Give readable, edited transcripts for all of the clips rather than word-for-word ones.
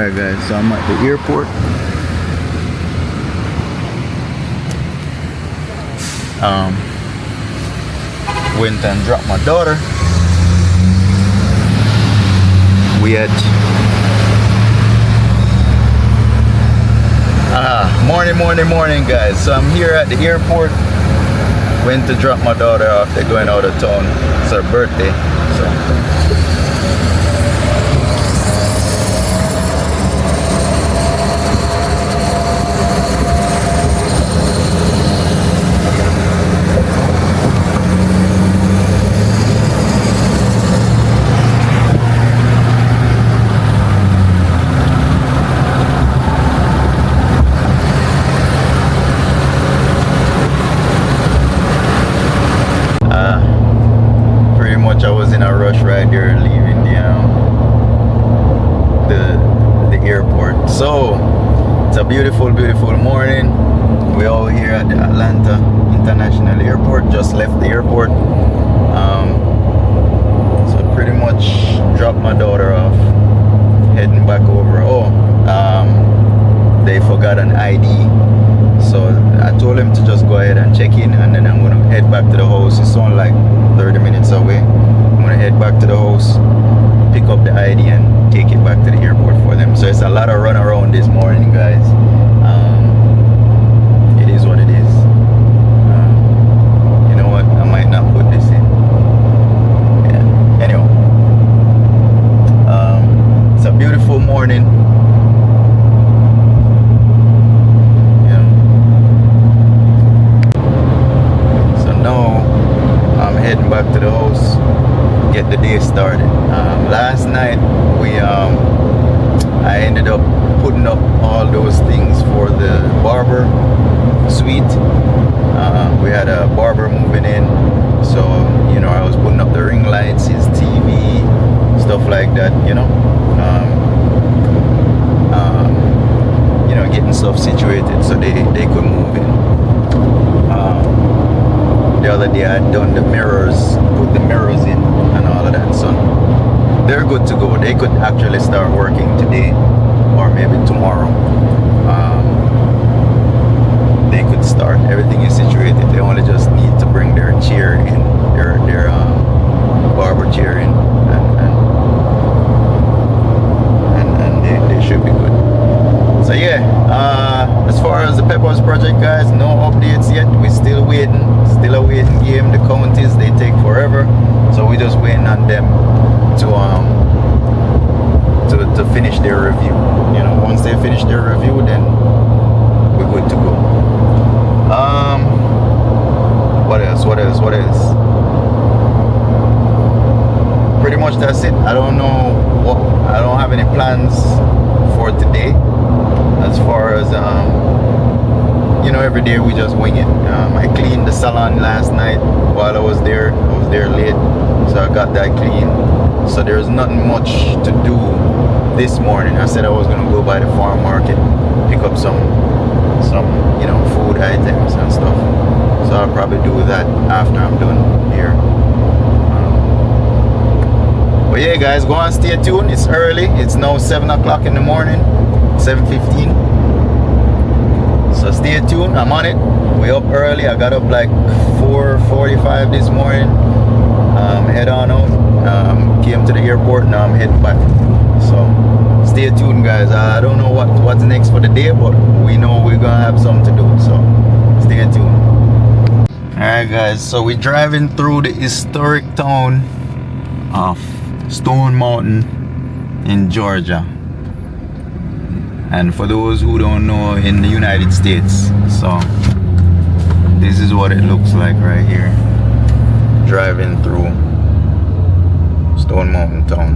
Alright guys, so I'm at the airport. Went and dropped my daughter. We had morning guys. So I'm here at the airport. Went to drop my daughter off. They're going out of town. It's her birthday. So I was in a rush right there leaving the airport. So it's a beautiful morning. We're all here at the Atlanta International Airport. Just left the airport. So pretty much dropped my daughter off, heading back over. They forgot an ID, so I told him to just go ahead and check in, and then I'm gonna head back to the house. It's only like 30 minutes away. I'm gonna head back to the house, pick up the ID and take it back to the airport for them. So it's a lot of run around this morning, guys. It is what it is. You know what, I might not put this in. Yeah. Anyway, it's a beautiful morning. Heading back to the house, get the day started. Last night I ended up putting up all those things for the barber suite. We had a barber moving in, so I was putting up the ring lights, his TV, stuff like that. Getting stuff situated so they could move in. The other day I had done the mirrors, put the mirrors in and all of that, so they're good to go. They could actually start working today or maybe tomorrow. They could start. Everything is situated. They only just need to bring their chair in, their barber chair in, and they should be good. So yeah, as far as the Peppers project, guys, no updates yet. We're still waiting, still a waiting game. The counties, they take forever, so we're just waiting on them to finish their review. Once they finish their review, then we're good to go. What else? Pretty much that's it. I don't have any plans for today. As far as every day we just wing it. I cleaned the salon last night while I was there. I was there late, so I got that clean. So there's nothing much to do this morning. I said I was gonna go by the farm market, pick up some food items and stuff. So I'll probably do that after I'm done here. But yeah, guys, go on, stay tuned. It's early. It's now 7 o'clock in the morning. 7:15. So stay tuned. I'm on it. We up early. I got up like 4:45 this morning. Head on out. Came to the airport. Now I'm heading back. So stay tuned, guys. I don't know what's next for the day, but we know we're gonna have something to do. So stay tuned. Alright, guys. So we're driving through the historic town of Stone Mountain in Georgia. And for those who don't know, in the United States. So this is what it looks like right here, driving through Stone Mountain town.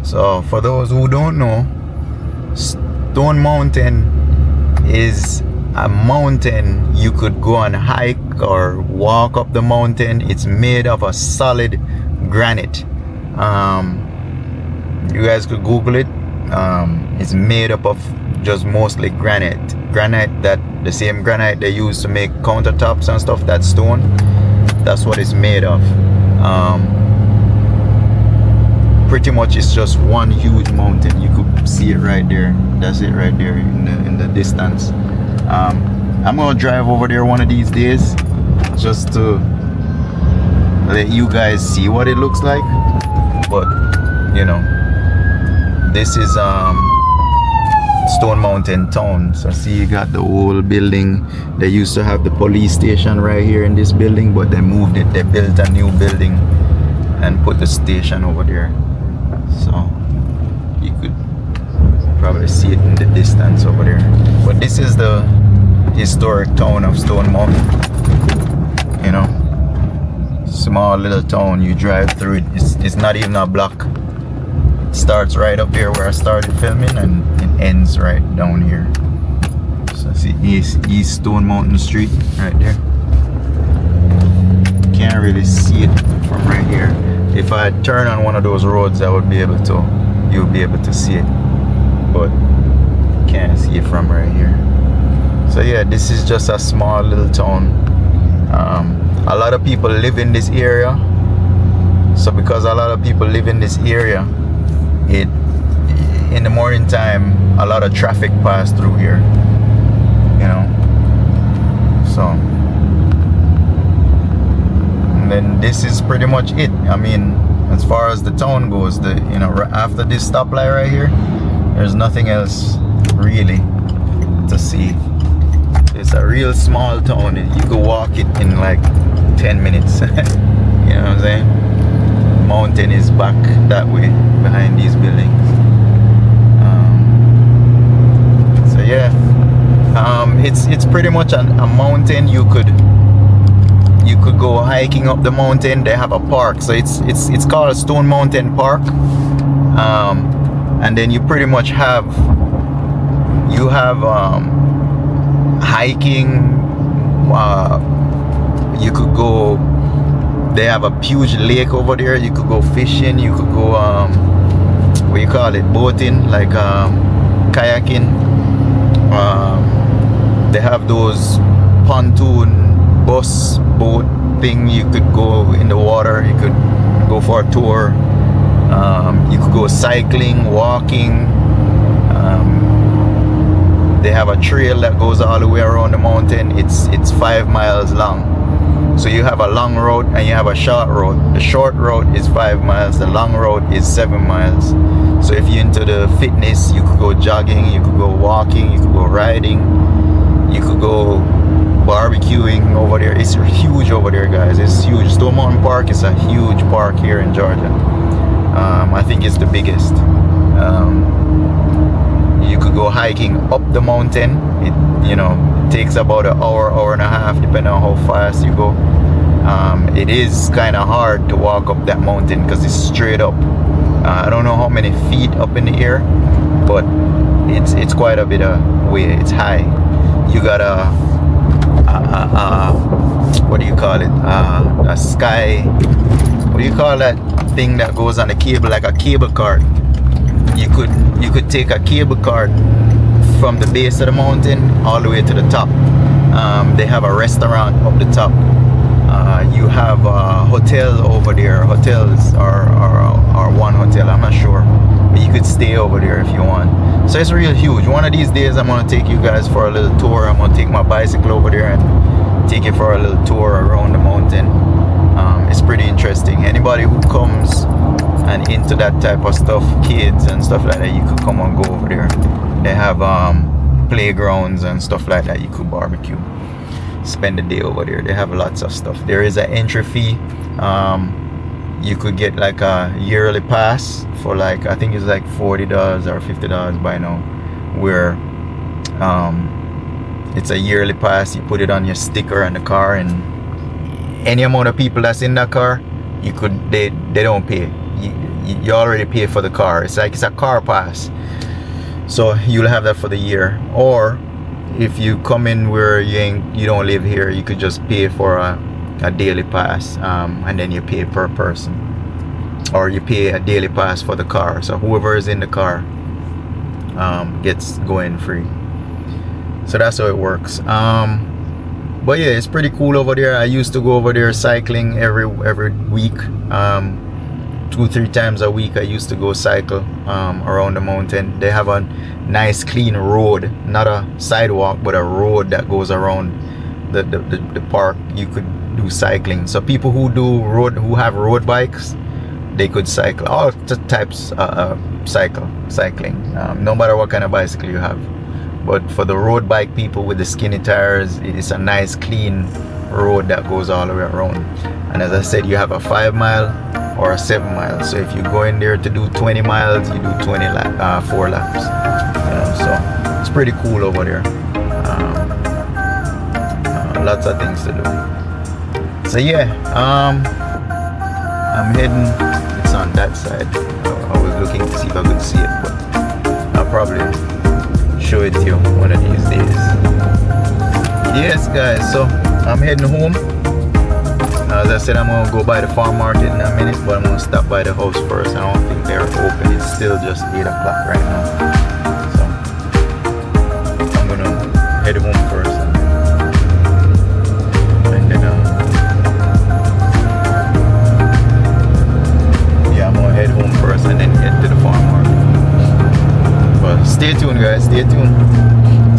So for those who don't know, Stone Mountain is a mountain you could go and hike or walk up the mountain. It's made of a solid granite. You guys could Google it. It's made up of just mostly granite. Granite, that the same granite they use to make countertops and stuff, that stone, that's what it's made of. Pretty much it's just one huge mountain. You could see it right there. That's it right there in the distance. I'm gonna drive over there one of these days just to let you guys see what it looks like. But you know, this is Stone Mountain town. So see, you got the old building. They used to have the police station right here in this building, but they moved it. They built a new building and put the station over there. So you could probably see it in the distance over there. But this is the historic town of Stone Mountain. You know, small little town. You drive through it. It's not even a block. It starts right up here where I started filming, and it ends right down here. So see East Stone Mountain Street right there. Can't really see it from right here. If I turn on one of those roads, I would be able to. You'll be able to see it, but can't see it from right here. So yeah, this is just a small little town. A lot of people live in this area. So because a lot of people live in this area, in the morning time, a lot of traffic pass through here. You know, so. And then this is pretty much it. I mean, as far as the town goes, after this stoplight right here, there's nothing else really to see. It's a real small town. You could walk it in like 10 minutes. You know what I'm saying? Mountain is back that way behind these buildings. So yeah, it's pretty much a mountain. You could go hiking up the mountain. They have a park, so it's called Stone Mountain Park. And then you pretty much have hiking. You could go. They have a huge lake over there. You could go fishing. You could go what do you call it? Boating, like kayaking. They have those pontoon boat thing. You could go in the water. You could go for a tour. You could go cycling, walking. They have a trail that goes all the way around the mountain. It's 5 miles long. So you have a long road and you have a short road. The short road is 5 miles. The long road is 7 miles. So if you're into the fitness, you could go jogging, you could go walking, you could go riding, you could go barbecuing over there. It's huge over there, guys. It's huge. Stone Mountain Park is a huge park here in Georgia. I think it's the biggest. You could go hiking up the mountain. It takes about an hour and a half, depending on how fast you go. It is kind of hard to walk up that mountain because it's straight up. I don't know how many feet up in the air, but it's quite a bit of way. It's high. You got what do you call it? A sky. What do you call that thing that goes on the cable, like a cable cart? You could take a cable cart from the base of the mountain all the way to the top. They have a restaurant up the top. You have a hotel over there. Hotels are one hotel, I'm not sure, but you could stay over there if you want. So it's real huge. One of these days I'm gonna take you guys for a little tour. I'm gonna take my bicycle over there and take you for a little tour around the mountain. It's pretty interesting. Anybody who comes and into that type of stuff, kids and stuff like that, you could come and go over there. They have playgrounds and stuff like that. You could barbecue, spend the day over there. They have lots of stuff. There is an entry fee. You could get like a yearly pass for like, I think it's like $40 or $50 by now, where it's a yearly pass. You put it on your sticker on the car, and any amount of people that's in that car, they don't pay. you already pay for the car. It's like it's a car pass, so you'll have that for the year. Or if you come in where you don't live here, you could just pay for a daily pass, and then you pay per person, or you pay a daily pass for the car. So whoever is in the car gets going free. So that's how it works. But yeah, it's pretty cool over there. I used to go over there cycling every week, 2-3 times a week. I used to go cycle around the mountain. They have a nice clean road, not a sidewalk, but a road that goes around the park. You could do cycling. So people who have road bikes, they could cycle all types cycling, no matter what kind of bicycle you have. But for the road bike people with the skinny tires, it is a nice clean road that goes all the way around. And as I said, you have a 5 mile or a 7 mile. So if you go in there to do 20 miles, you do 4 laps. So it's pretty cool over there. Lots of things to do. So yeah, I'm heading. It's on that side. I was looking to see if I could see it, but I'll probably show it to you one of these days. Yes guys, so I'm heading home. As I said, I'm gonna go by the farm market in a minute, but I'm gonna stop by the house first. I don't think they're open. It's still just 8 o'clock right now, so I'm gonna head home first, and then yeah, I'm gonna head home first and then head to the farm market. But stay tuned guys, stay tuned.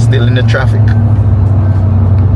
Still in the traffic.